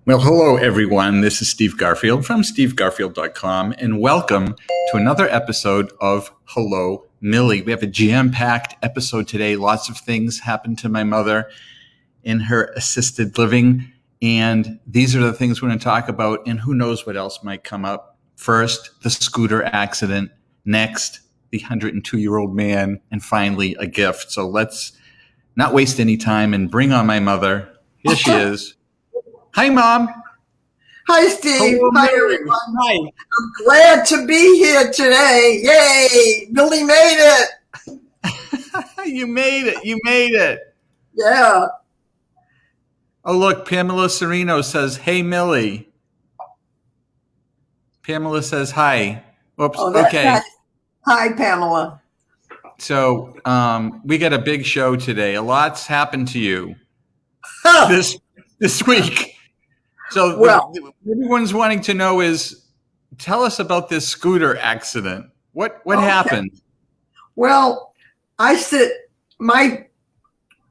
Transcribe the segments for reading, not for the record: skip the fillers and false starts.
Well, hello, everyone. This is Steve Garfield from stevegarfield.com, and welcome to another episode of Hello, Millie. We have a jam-packed episode today. Lots of things happened to my mother in her assisted living, and these are the things we're going to talk about, and who knows what else might come up. First, the scooter accident. Next, the 102-year-old man, and finally, a gift. So let's not waste any time and bring on my mother. Here she is. Hi, Mom. Hi, Steve. Hello, Hi, Millie. everyone. Hi. I'm glad to be here today. Yay! Millie made it. You made it. You made it. Yeah. Oh, look, Pamela Sereno says, hey, Millie. Pamela says, hi. Oops. Oh, that's Okay. nice. Hi, Pamela. So we got a big show today. A lot's happened to you this week. So Well, what everyone's wanting to know is, tell us about this scooter accident. What Okay. happened? well, my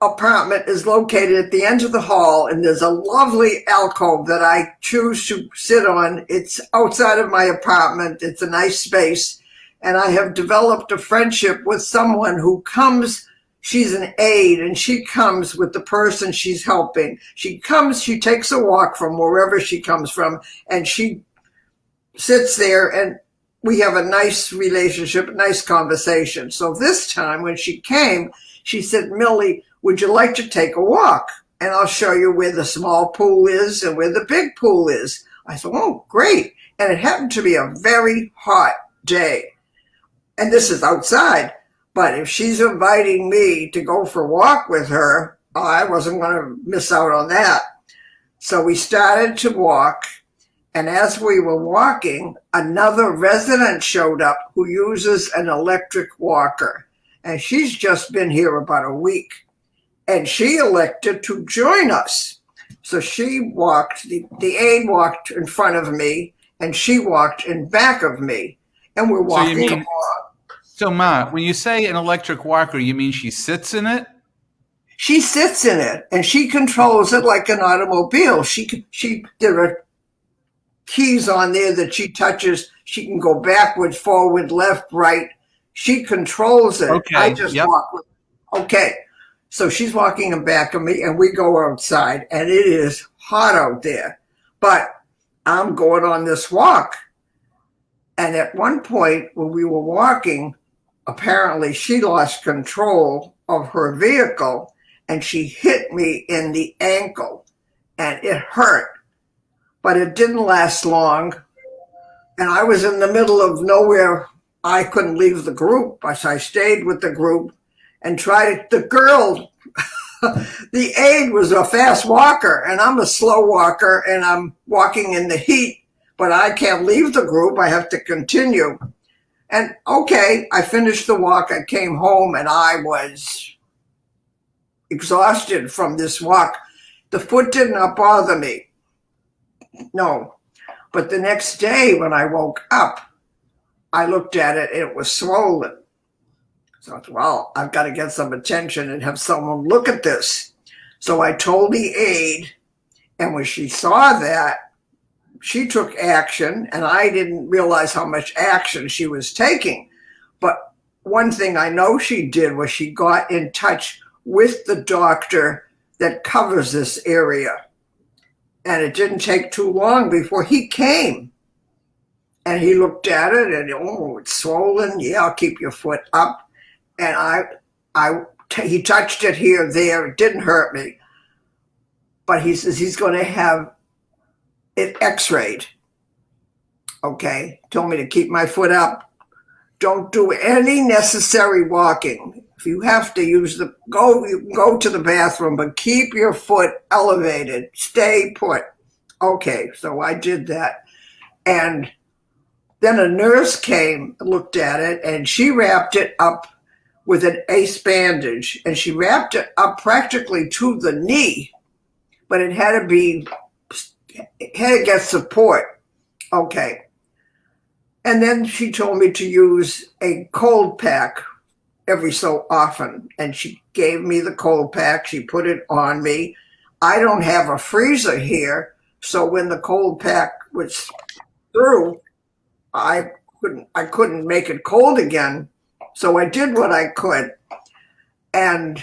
apartment is located at the end of the hall, and there's a lovely alcove that I choose to sit on. It's outside of my apartment. It's a nice space. And I have developed a friendship with someone who comes. She's an aide, and she comes with the person she's helping. She takes a walk from wherever she comes from, and she sits there, and we have a nice relationship, a nice conversation. So this time when she came, she said, Millie, would you like to take a walk? And I'll show you where the small pool is and where the big pool is. I said, oh, great. And it happened to be a very hot day. And this is outside. But if she's inviting me to go for a walk with her, I wasn't going to miss out on that. So we started to walk. And as we were walking, another resident showed up who uses an electric walker. And she's just been here about a week. And she elected to join us. So she walked, the aide walked in front of me, and she walked in back of me. And we're walking along. So, Ma, when you say an electric walker, you mean she sits in it? She sits in it, and she controls it like an automobile. There are keys on there that she touches. She can go backwards, forward, left, right. She controls it. Okay. I just walk with her. Okay. So she's walking in back of me, and we go outside, and it is hot out there. But I'm going on this walk. And at one point when we were walking, apparently she lost control of her vehicle, and she hit me in the ankle, and it hurt, but it didn't last long. And I was in the middle of nowhere. I couldn't leave the group, but I stayed with the group and tried. The girl, the aide, was a fast walker, and I'm a slow walker, and I'm walking in the heat, but I can't leave the group. I have to continue. And okay, I finished the walk. I came home, and I was exhausted from this walk. The foot did not bother me. No. But the next day when I woke up, I looked at it, and it was swollen. So I thought, well, I've got to get some attention and have someone look at this. So I told the aide, and when she saw that, she took action, and I didn't realize how much action she was taking. But one thing I know she did was she got in touch with the doctor that covers this area. And it didn't take too long before he came. And he looked at it, and, oh, it's swollen. Yeah, I'll keep your foot up. And he touched it here, there. It didn't hurt me. But he says he's going to have it x-rayed. Okay, told me to keep my foot up. Don't do any necessary walking. If you have to you can go to the bathroom, but keep your foot elevated. Stay put. Okay, so I did that. And then a nurse came, looked at it, and she wrapped it up with an ace bandage. And she wrapped it up practically to the knee, but it had to get support. Okay. And then she told me to use a cold pack every so often. And she gave me the cold pack. She put it on me. I don't have a freezer here, So when the cold pack was through, I couldn't make it cold again. So I did what I could. And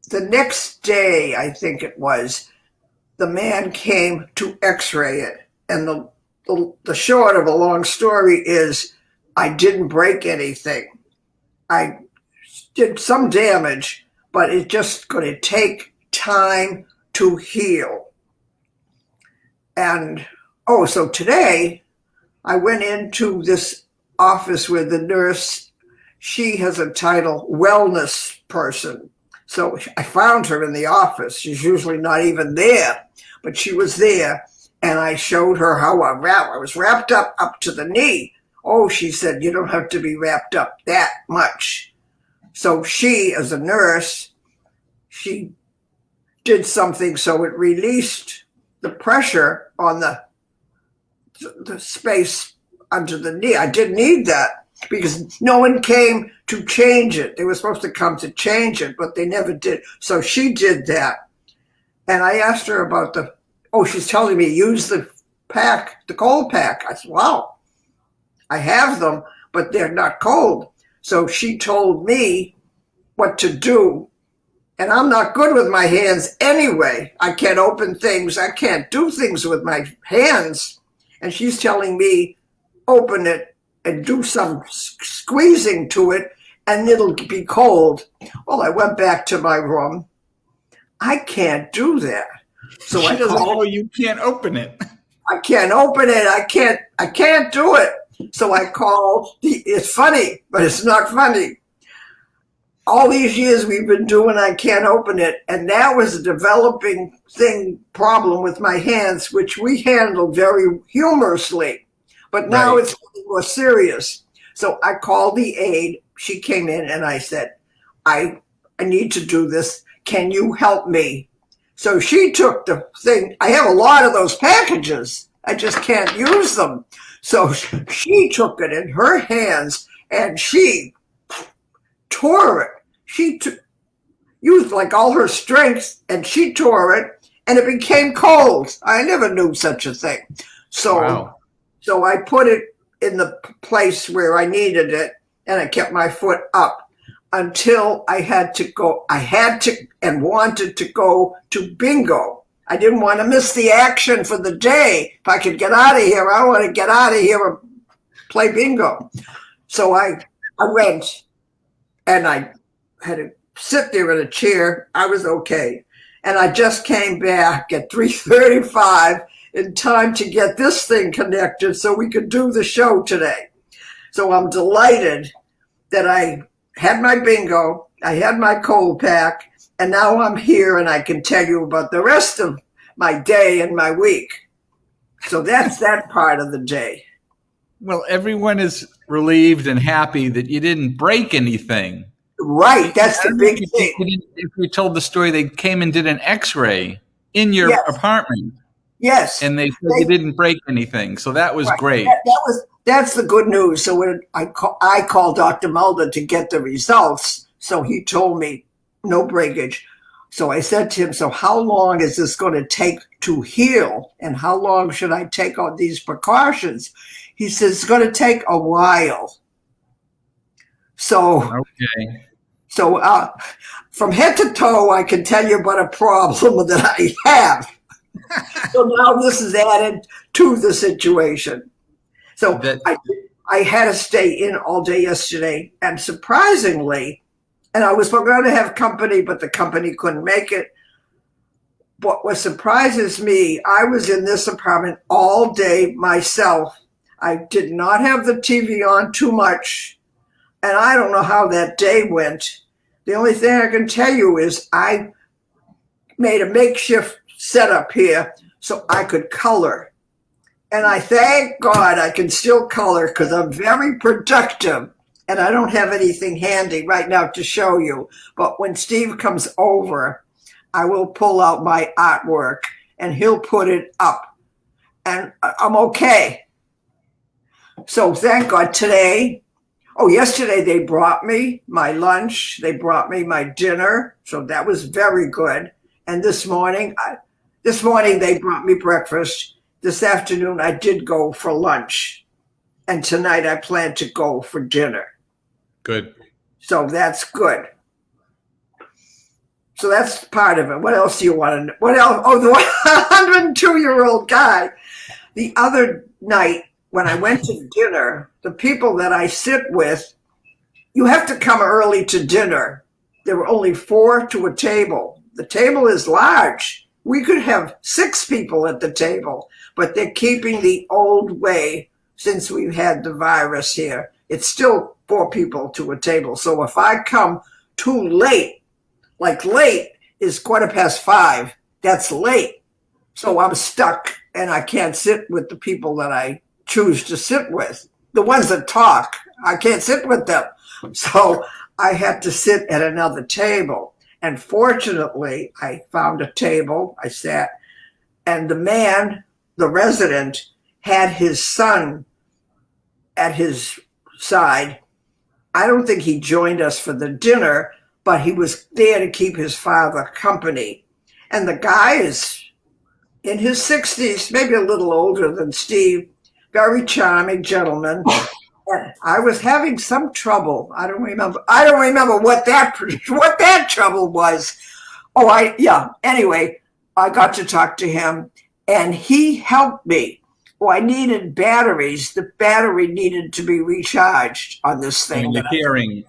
the next day, I think it was, the man came to x-ray it. And the short of a long story is I didn't break anything. I did some damage, but it's just going to take time to heal. And, so today I went into this office where the nurse, she has a title, wellness person. So I found her in the office. She's usually not even there, but she was there. And I showed her how I was wrapped up to the knee. Oh, she said, you don't have to be wrapped up that much. So she, as a nurse, she did something so it released the pressure on the space under the knee. I didn't need that because no one came to change it. They were supposed to come to change it, but they never did. So she did that. And I asked her about she's telling me use the cold pack. I said, wow, I have them, but they're not cold. So she told me what to do. And I'm not good with my hands anyway. I can't open things. I can't do things with my hands. And she's telling me, open it and do some squeezing to it, and it'll be cold. Well, I went back to my room. I can't do that. So you can't open it. I can't open it. I can't do it. So I called. It's funny, but it's not funny. All these years we've been doing, I can't open it. And that was a developing problem with my hands, which we handled very humorously. But now It's more serious. So I called the aide. She came in and I said, I need to do this. Can you help me? So she took the thing. I have a lot of those packages. I just can't use them. So she took it in her hands and she tore it. She used like all her strength and she tore it and it became cold. I never knew such a thing. So I put it in the place where I needed it and I kept my foot up until I had to go. I had to and wanted to go to bingo. I didn't want to miss the action for the day. If I could get out of here, I want to get out of here and play bingo. So I went and I had to sit there in a chair. I was okay. And I just came back at 3:35 in time to get this thing connected so we could do the show today. So I'm delighted that I had my bingo, I had my cold pack, and now I'm here and I can tell you about the rest of my day and my week. So that's that part of the day. Well, everyone is relieved and happy that you didn't break anything. Right, that's the big thing. If you told the story, they came and did an x-ray in your apartment. Yes. And they said you didn't break anything. So that was great. That's the good news. So when I called Dr. Mulder to get the results, so he told me no breakage. So I said to him, so how long is this going to take to heal? And how long should I take all these precautions? He says, it's going to take a while. So, from head to toe, I can tell you about a problem that I have. So now this is added to the situation. So I had to stay in all day yesterday, and surprisingly, and I was going to have company, but the company couldn't make it. What surprises me, I was in this apartment all day myself. I did not have the TV on too much, and I don't know how that day went. The only thing I can tell you is I made a makeshift setup here so I could color. And I thank God I can still color because I'm very productive and I don't have anything handy right now to show you. But when Steve comes over, I will pull out my artwork and he'll put it up. And I'm okay. So thank God today. Yesterday they brought me my lunch. They brought me my dinner. So that was very good. And this morning This morning they brought me breakfast. This afternoon I did go for lunch. And tonight I plan to go for dinner. Good. So that's good. So that's part of it. What else do you want to know? What else? Oh, the 102-year-old guy. The other night when I went to dinner, the people that I sit with, you have to come early to dinner. There were only 4 to a table. The table is large. We could have 6 people at the table, but they're keeping the old way since we've had the virus here. It's still 4 people to a table. So if I come too late, like late is 5:15, that's late. So I'm stuck and I can't sit with the people that I choose to sit with. The ones that talk, I can't sit with them. So I had to sit at another table. And fortunately, I found a table. I sat, and the man, the resident, had his son at his side. I don't think he joined us for the dinner, but he was there to keep his father company. And the guy is in his 60s, maybe a little older than Steve, very charming gentleman. And I was having some trouble. I don't remember what that trouble was. Anyway, I got to talk to him and he helped me. I needed batteries. The battery needed to be recharged on this thing. And you're hearing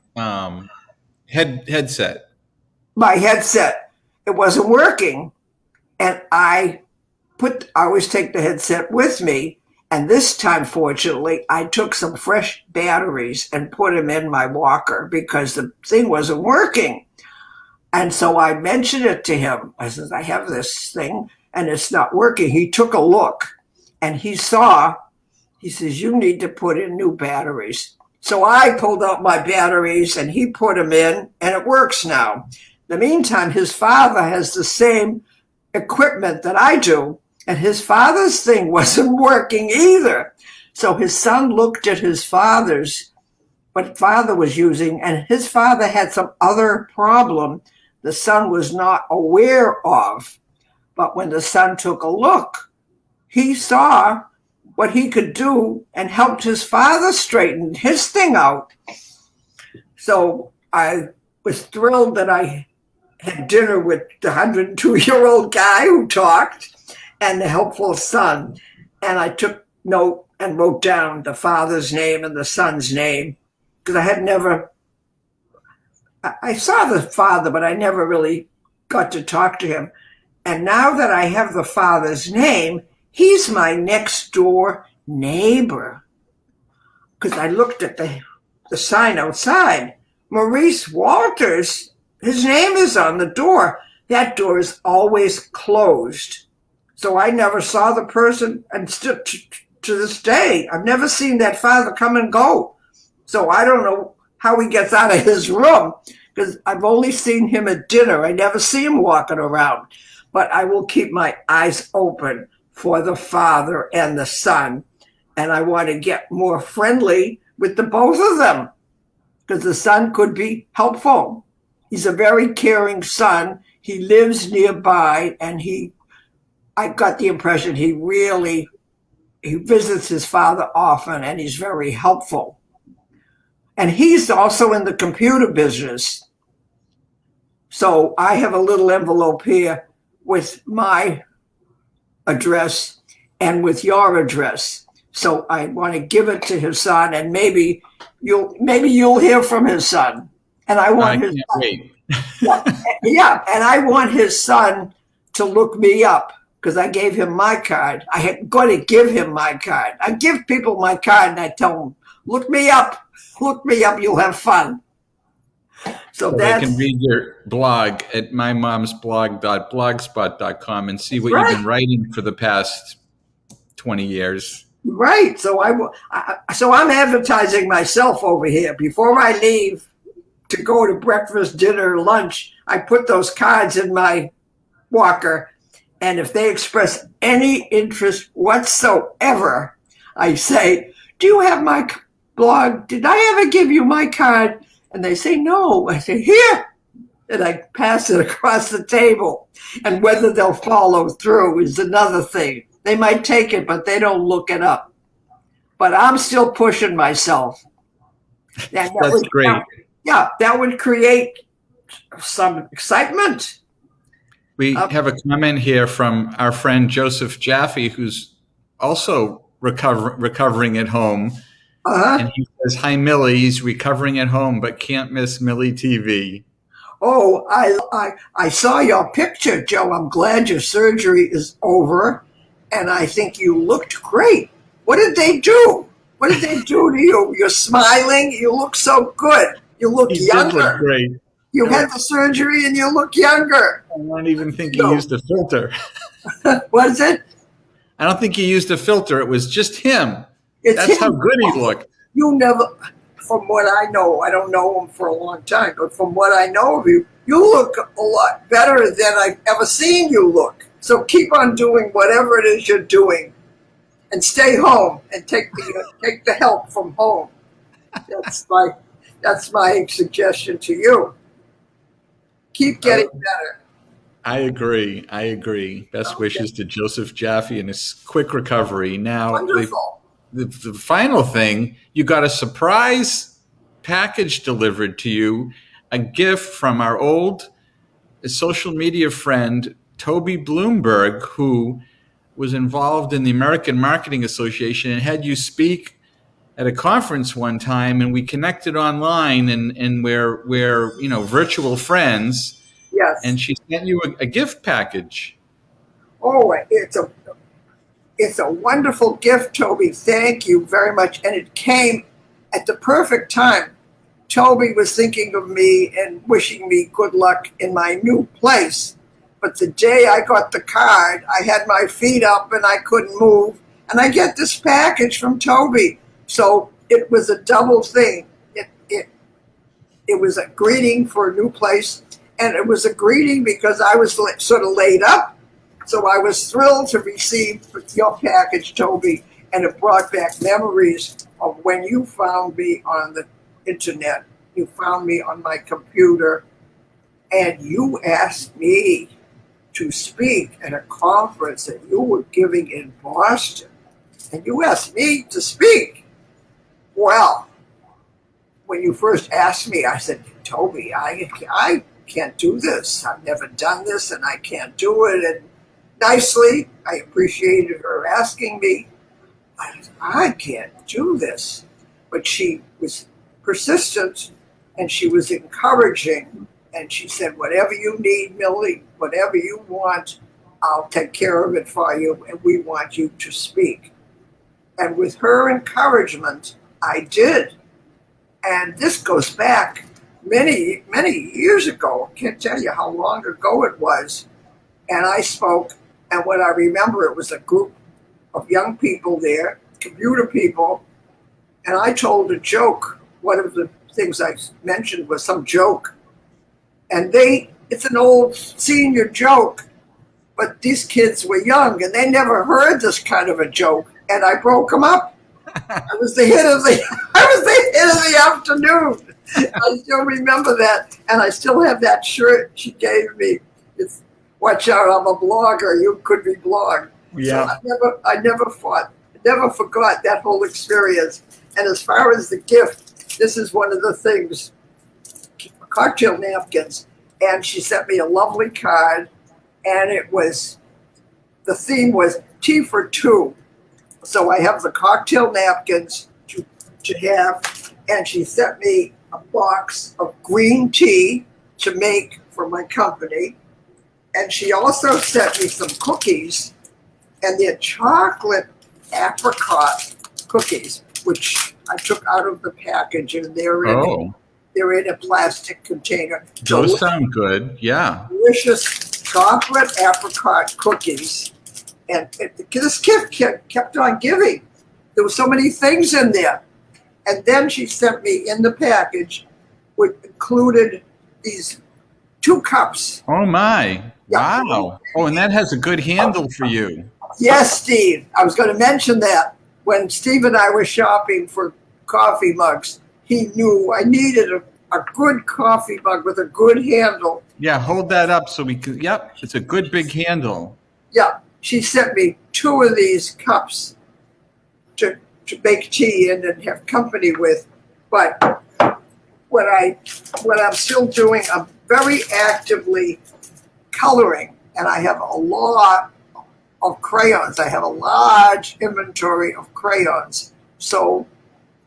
headset. My headset, it wasn't working. And I always take the headset with me. And this time, fortunately, I took some fresh batteries and put them in my walker because the thing wasn't working. And so I mentioned it to him. I said, I have this thing and it's not working. He took a look and he says, you need to put in new batteries. So I pulled out my batteries and he put them in and it works now. In the meantime, his father has the same equipment that I do. And his father's thing wasn't working either. So his son looked at his what father was using, and his father had some other problem the son was not aware of. But when the son took a look, he saw what he could do and helped his father straighten his thing out. So I was thrilled that I had dinner with the 102-year-old guy who talked and the helpful son. And I took note and wrote down the father's name and the son's name because I saw the father, but I never really got to talk to him. And now that I have the father's name, he's my next door neighbor. Because I looked at the sign outside. Maurice Walters, his name is on the door. That door is always closed. So I never saw the person, and still to this day, I've never seen that father come and go. So I don't know how he gets out of his room, because I've only seen him at dinner. I never see him walking around. But I will keep my eyes open for the father and the son. And I want to get more friendly with the both of them, because the son could be helpful. He's a very caring son. He lives nearby, and I got the impression he visits his father often, and he's very helpful. And he's also in the computer business. So I have a little envelope here with my address and with your address. So I want to give it to his son, and maybe you'll hear from his son. And I want his son, wait. And I want his son to look me up, because I gave him my card. I had got to give him my card. I give people my card and I tell them, look me up, you'll have fun. So they can read your blog at mymomsblog.blogspot.com and see what you've been writing for the past 20 years. Right. So I'm advertising myself over here. Before I leave to go to breakfast, dinner, lunch, I put those cards in my walker. And if they express any interest whatsoever, I say, do you have my blog? Did I ever give you my card? And they say, no. I say, here. and I pass it across the table. And whether they'll follow through is another thing. They might take it, but they don't look it up. But I'm still pushing myself. And That's great. that would create some excitement. We have a comment here from our friend Joseph Jaffe, who's also recovering at home. And he says, "Hi, Millie. He's recovering at home, but can't miss Millie TV." Oh, I saw your picture, Joe. I'm glad your surgery is over, and I think you looked great. What did they do? What did they do to you? You're smiling. You look so good. You look younger. Did look great. You had the surgery, and you look younger. I don't even think he used a filter. What is it? I don't think he used a filter. It was just him. That's him. How good he looked. You never, from what I know, I don't know him for a long time, but from what I know of you, you look a lot better than I've ever seen you look. So keep on doing whatever it is you're doing, and stay home and take the help from home. That's my suggestion to you. Keep getting better. I agree. Best wishes to Joseph Jaffe and his quick recovery. Now, wonderful. The final thing, you got a surprise package delivered to you, a gift from our old social media friend, Toby Bloomberg, who was involved in the American Marketing Association and had you speak at a conference one time, and we connected online, and we're virtual friends. Yes. And she sent you a gift package. Oh, it's a wonderful gift, Toby. Thank you very much. And it came at the perfect time. Toby was thinking of me and wishing me good luck in my new place. But the day I got the card, I had my feet up and I couldn't move. And I get this package from Toby. So it was a double thing. It was a greeting for a new place. And it was a greeting because I was sort of laid up. So I was thrilled to receive your package, Toby, and it brought back memories of when you found me on the internet. You found me on my computer, and you asked me to speak at a conference that you were giving in Boston. And you asked me to speak. Well, when you first asked me, I said, Toby, I can't do this. I've never done this, and I can't do it. And nicely, I appreciated her asking me. I can't do this. But she was persistent, and she was encouraging. And she said, whatever you need, Millie, whatever you want, I'll take care of it for you, and we want you to speak. And with her encouragement, I did. And this goes back many, many years ago. I can't tell you how long ago it was. And I spoke, and when I remember, it was a group of young people there, computer people, and I told a joke. One of the things I mentioned was some joke. And it's an old senior joke, but these kids were young, and they never heard this kind of a joke, and I broke them up. I was the hit of the afternoon. I still remember that, and I still have that shirt she gave me. It's watch out, I'm a blogger. You could be blogged. Yeah. So I never forgot that whole experience. And as far as the gift, this is one of the things: cocktail napkins. And she sent me a lovely card, and the theme was tea for two. So I have the cocktail napkins to have, and she sent me a box of green tea to make for my company. And she also sent me some cookies, and they're chocolate apricot cookies, which I took out of the package, and they're in a plastic container. Those sound good, yeah. Delicious chocolate apricot cookies. And this gift kept on giving. There were so many things in there. And then she sent me in the package, which included these 2 cups. Oh, my. Yeah. Wow. Oh, and that has a good handle for you. Yes, Steve. I was going to mention that. When Steve and I were shopping for coffee mugs, he knew I needed a good coffee mug with a good handle. Yeah, hold that up so we can. Yep, it's a good big handle. Yeah, she sent me 2 of these cups to make tea in and have company with. But what I'm still doing, I'm very actively coloring, and I have a lot of crayons. I have a large inventory of crayons. So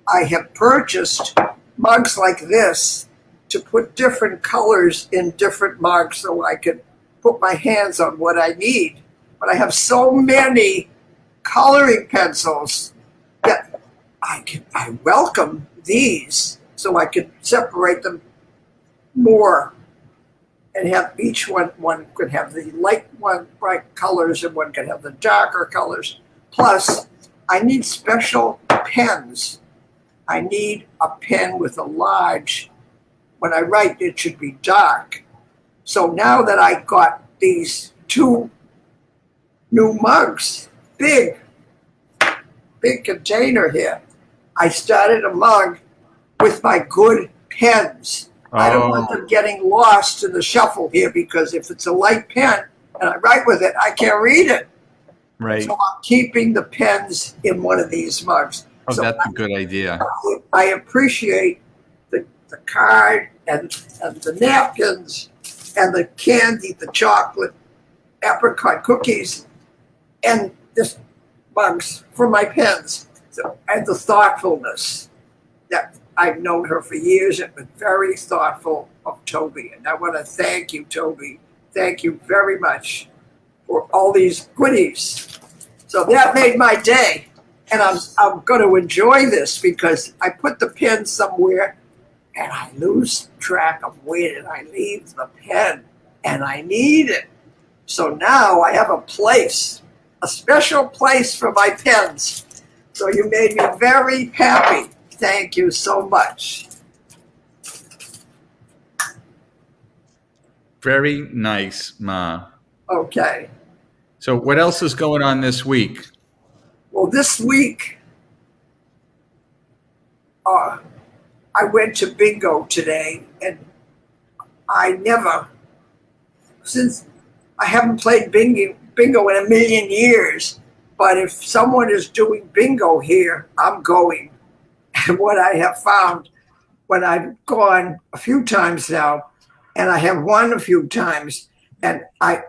I have purchased mugs like this to put different colors in different mugs so I can put my hands on what I need. But I have so many coloring pencils that I welcome these so I can separate them more and have each one could have the bright colors and one could have the darker colors. Plus, I need special pens. I need a pen with a large, when I write, it should be dark. So now that I got these 2 new mugs, big container here, I started a mug with my good pens. I don't want them getting lost in the shuffle here, because if it's a light pen and I write with it, I can't read it. Right. So I'm keeping the pens in one of these mugs. Oh, so that's a good idea. I appreciate the card and the napkins and the candy, the chocolate, apricot cookies, and this mugs for my pens. So, and the thoughtfulness that I've known her for years and been very thoughtful of Toby. And I want to thank you, Toby. Thank you very much for all these goodies. So that made my day. And I'm going to enjoy this because I put the pen somewhere and I lose track of where did I leave the pen, and I need it. So now I have a place, a special place for my pens. So you made me very happy. Thank you so much. Very nice, Ma. Okay. So what else is going on this week? Well, this week, I went to bingo today, and since I haven't played bingo in a million years, but if someone is doing bingo here, I'm going. And what I have found when I've gone a few times now, and I have won a few times, and I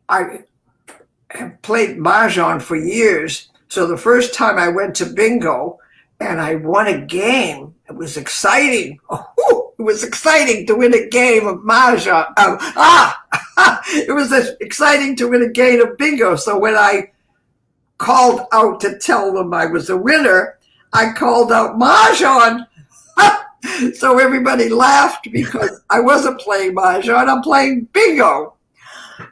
have played Mahjong for years. So the first time I went to bingo and I won a game, it was exciting. Oh, it was exciting to win a game of Mahjong. It was exciting to win a game of bingo. So when I called out to tell them I was a winner, I called out Mahjong. So everybody laughed because I wasn't playing Mahjong, I'm playing bingo.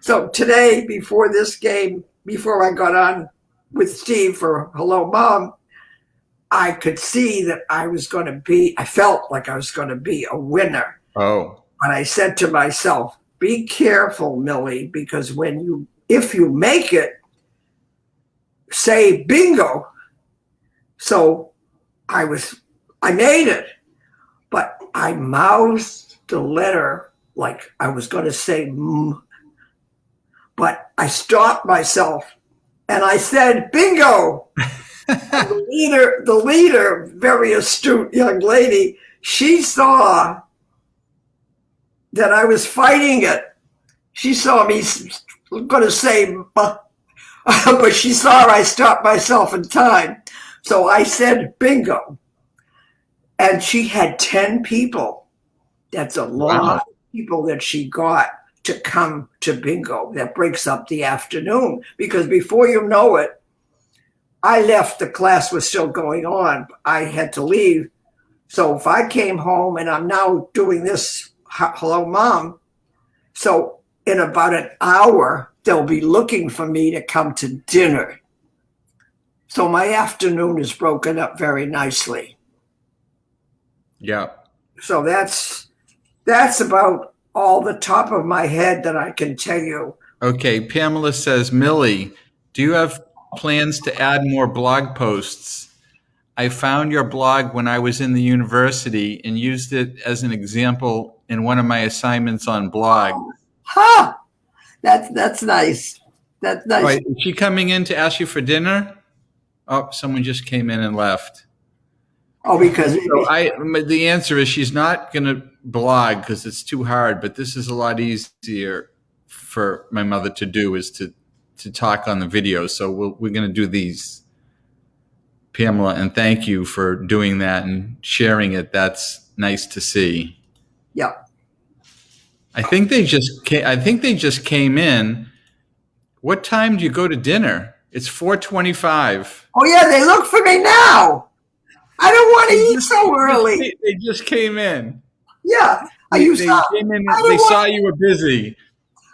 So today, before this game, before I got on with Steve for Hello Mom, I could see that I felt like I was going to be a winner. Oh. But I said to myself, be careful, Millie, because if you make it, say bingo. So I made it, but I mouthed the letter like I was going to say mm, but I stopped myself and I said bingo. The leader, very astute young lady, she saw that I was fighting it. She saw me going to say, but she saw I stopped myself in time. So I said bingo. And she had 10 people. That's a lot of people that she got to come to bingo. That breaks up the afternoon, because before you know it, I left, the class was still going on. I had to leave. So if I came home and I'm now doing this Hello Mom, so in about an hour, they'll be looking for me to come to dinner. So my afternoon is broken up very nicely. Yeah. So that's about all the top of my head that I can tell you. Okay. Pamela says, Millie, do you have plans to add more blog posts? I found your blog when I was in the university and used it as an example in one of my assignments on blog. Huh. That's nice. That's All nice. right, is she coming in to ask you for dinner? Oh, someone just came in and left. Oh, because So the answer is she's not going to blog because it's too hard. But this is a lot easier for my mother to do, is to talk on the video. So we're going to do these, Pamela, and thank you for doing that and sharing it. That's nice to see. yeah. I think they just came in. What time do you go to dinner? It's 4:25. Oh yeah, they look for me now. I don't want to eat so early. They just came in. Yeah. They came in. They saw you were busy,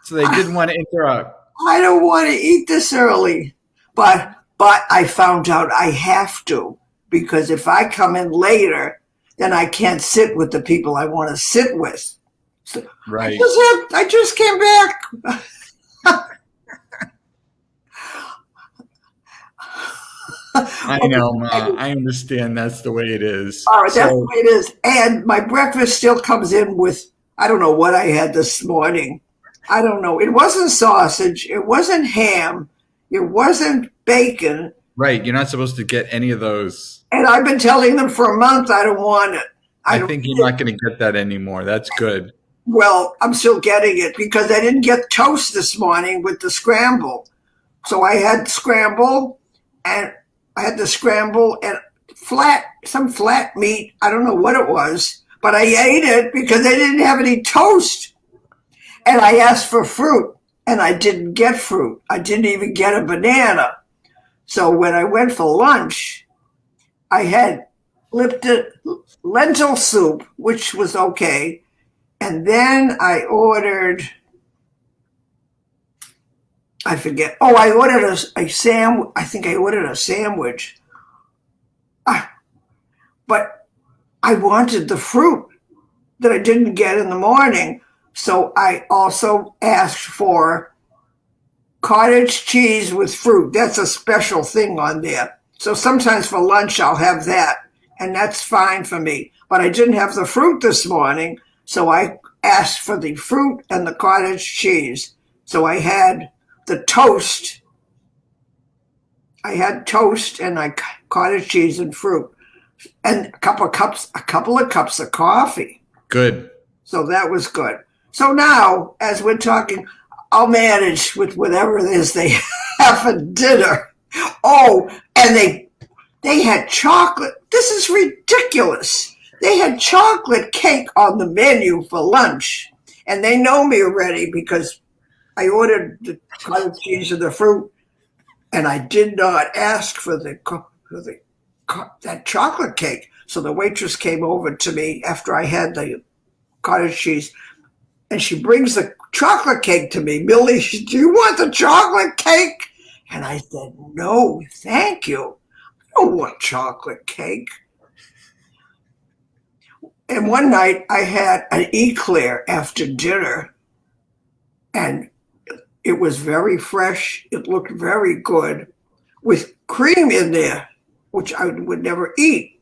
so they didn't want to interrupt. I don't want to eat this early, but I found out I have to, because if I come in later, then I can't sit with the people I want to sit with. So Right. I just came back. I know, Ma. I understand that's the way it is. All right, that's the way it is. And my breakfast still comes in with, I don't know what I had this morning. I don't know. It wasn't sausage. It wasn't ham. It wasn't bacon. Right. You're not supposed to get any of those. And I've been telling them for a month I don't want it. I think you're not going to get that anymore. That's good. Well, I'm still getting it because I didn't get toast this morning with the scramble. So I had scramble and some flat meat. I don't know what it was, but I ate it because they didn't have any toast. And I asked for fruit and I didn't get fruit. I didn't even get a banana. So when I went for lunch, I had lentil soup, which was okay. And then I ordered, I forget. Oh, I ordered a sandwich. I think I ordered a sandwich. But I wanted the fruit that I didn't get in the morning. So I also asked for cottage cheese with fruit. That's a special thing on there. So sometimes for lunch I'll have that, and that's fine for me. But I didn't have the fruit this morning, so I asked for the fruit and the cottage cheese. So I had the toast. I had toast and cottage cheese and fruit, and a couple of cups of coffee. Good. So that was good. So now, as we're talking, I'll manage with whatever it is they have for dinner. Oh, and they had chocolate. This is ridiculous. They had chocolate cake on the menu for lunch. And they know me already because I ordered the cottage cheese and the fruit, and I did not ask for that chocolate cake. So the waitress came over to me after I had the cottage cheese, and she brings the chocolate cake to me. Millie, do you want the chocolate cake? And I said, no, thank you. I don't want chocolate cake. And one night I had an eclair after dinner, and it was very fresh. It looked very good with cream in there, which I would never eat,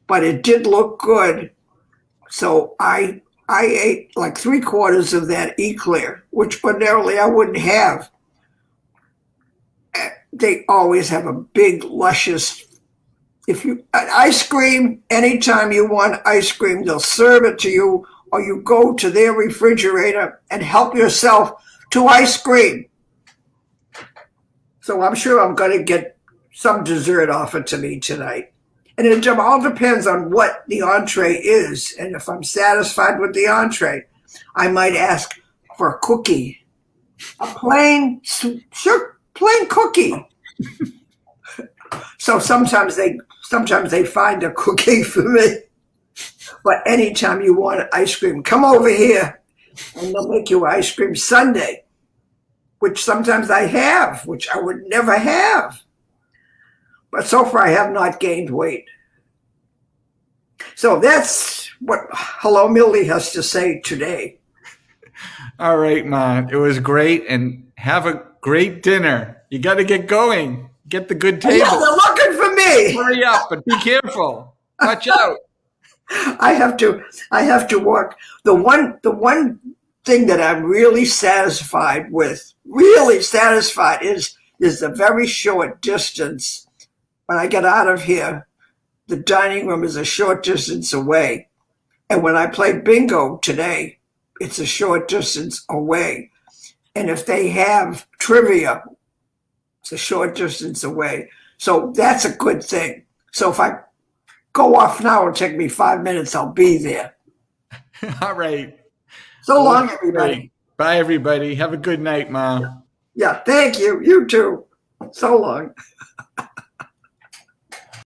but it did look good. So I ate like 3/4 of that eclair, which ordinarily I wouldn't have. They always have a big, luscious, ice cream, anytime you want ice cream, they'll serve it to you, or you go to their refrigerator and help yourself to ice cream. So I'm sure I'm going to get some dessert offered to me tonight. And it all depends on what the entree is. And if I'm satisfied with the entree, I might ask for a cookie, a plain cookie. So sometimes they find a cookie for me. But anytime you want ice cream, come over here and they'll make you ice cream sundae, which sometimes I have, which I would never have. But so far I have not gained weight. So that's what Hello Millie has to say today. All right, Ma. It was great, and have a great dinner. You got to get going. Get the good table. Yeah, they're looking for me. Okay. Hurry up, but be careful. Watch out. I have to walk. The one thing that I'm really satisfied with, is the very short distance. When I get out of here, the dining room is a short distance away. And when I play bingo today, it's a short distance away. And if they have trivia, it's a short distance away. So that's a good thing. So if I go off now, it'll take me 5 minutes. I'll be there. All right. So Well, long, that's everybody. great. Bye, everybody. Have a good night, Ma. Yeah, thank you. You too. So long.